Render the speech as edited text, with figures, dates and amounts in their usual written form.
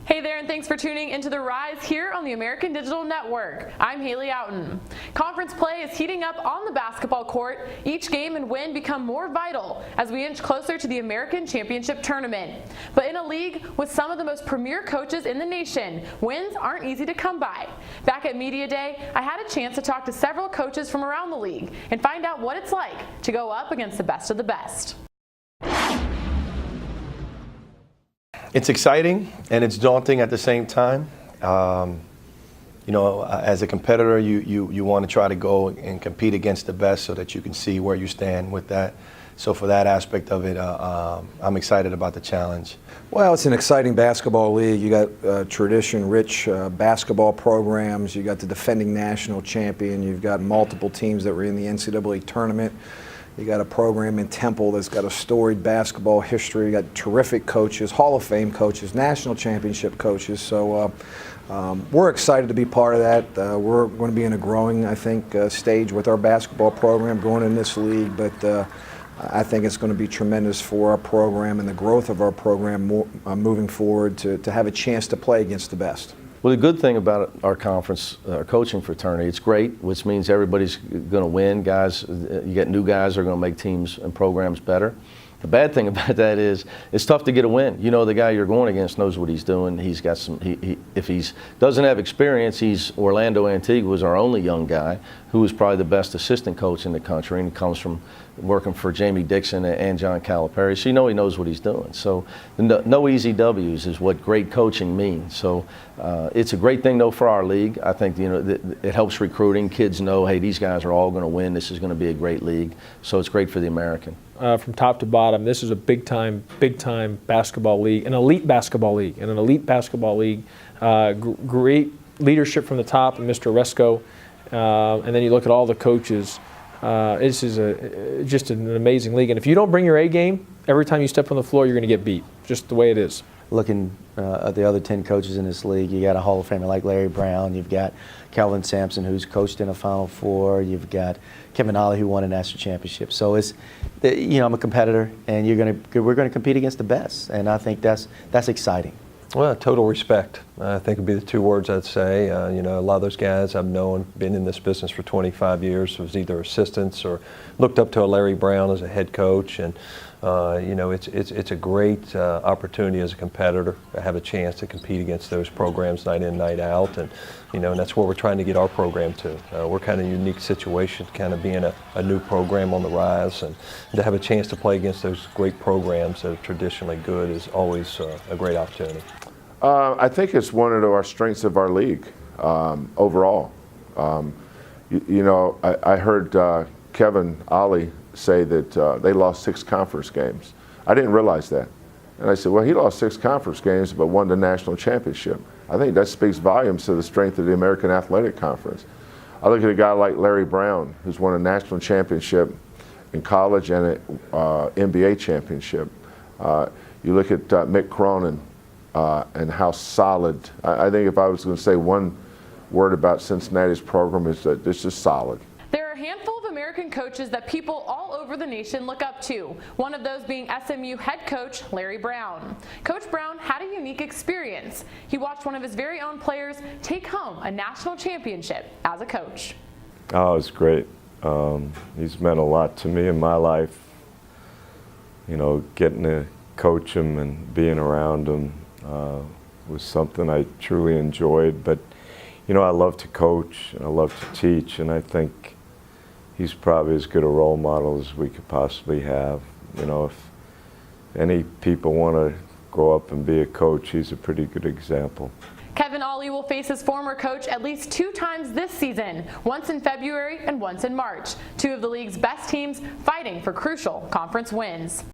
Hey there, and thanks for tuning into The Rise here on the American Digital Network. I'm Haley Outen. Conference play is heating up on the basketball court. Each game and win become more vital as we inch closer to the American Championship Tournament. But in a league with some of the most premier coaches in the nation, wins aren't easy to come by. Back at Media Day, I had a chance to talk to several coaches from around the league and find out what it's like to go up against the best of the best. It's exciting and it's daunting at the same time. As a competitor, you want to try to go and compete against the best so that you can see where you stand with that. So for that aspect of it, I'm excited about the challenge. Well, it's an exciting basketball league. You got tradition-rich basketball programs. You got the defending national champion. You've got multiple teams that were in the NCAA tournament. You got a program in Temple that's got a storied basketball history. You got terrific coaches, Hall of Fame coaches, national championship coaches. So we're excited to be part of that. We're going to be in a growing, I think, stage with our basketball program going in this league. But I think it's going to be tremendous for our program and the growth of our program moving forward to have a chance to play against the best. Well, the good thing about our conference, our coaching fraternity, it's great, which means everybody's going to win. Guys, you get new guys that are going to make teams and programs better. The bad thing about that is it's tough to get a win. You know, the guy you're going against knows what he's doing. He's got some. If he doesn't have experience, Orlando Antigua was our only young guy who was probably the best assistant coach in the country, and he comes from working for Jamie Dixon and John Calipari. So you know he knows what he's doing. So no easy W's is what great coaching means. So it's a great thing though for our league. I think it helps recruiting. Kids know, hey, these guys are all going to win. This is going to be a great league. So it's great for the American. From top to bottom, this is a big time basketball league, an elite basketball league, and an elite basketball league. Great leadership from the top, and Mr. Resco, and then you look at all the coaches. This is just an amazing league, and if you don't bring your A game, every time you step on the floor, you're going to get beat. Just the way it is. Looking at the other 10 coaches in this league, you got a Hall of Famer like Larry Brown, you've got Calvin Sampson, who's coached in a Final Four, you've got Kevin Ollie, who won a national championship. So it's, I'm a competitor, and we're going to compete against the best, and I think that's exciting. Well, total respect, I think would be the two words I'd say. A lot of those guys I've known, been in this business for 25 years, was either assistants or looked up to a Larry Brown as a head coach, and it's a great opportunity as a competitor to have a chance to compete against those programs night in, night out, and that's where we're trying to get our program to. We're kind of in a unique situation, kind of being a new program on the rise, and to have a chance to play against those great programs that are traditionally good is always a great opportunity. I think it's one of our strengths of our league overall. I heard Kevin Ollie say that they lost 6 conference games. I didn't realize that. And I said, well, he lost 6 conference games but won the national championship. I think that speaks volumes to the strength of the American Athletic Conference. I look at a guy like Larry Brown, who's won a national championship in college and an NBA championship. You look at Mick Cronin and how solid. I think if I was going to say one word about Cincinnati's program is that it's just solid. There are a handful of American coaches that people all over the nation look up to, one of those being SMU head coach Larry Brown. Coach Brown had a unique experience. He watched one of his very own players take home a national championship as a coach. Oh, it's great. He's meant a lot to me in my life. Getting to coach him and being around him was something I truly enjoyed. But, I love to coach and I love to teach, and I think he's probably as good a role model as we could possibly have. If any people want to grow up and be a coach, he's a pretty good example. Kevin Ollie will face his former coach at least 2 times this season, once in February and once in March. 2 of the league's best teams fighting for crucial conference wins.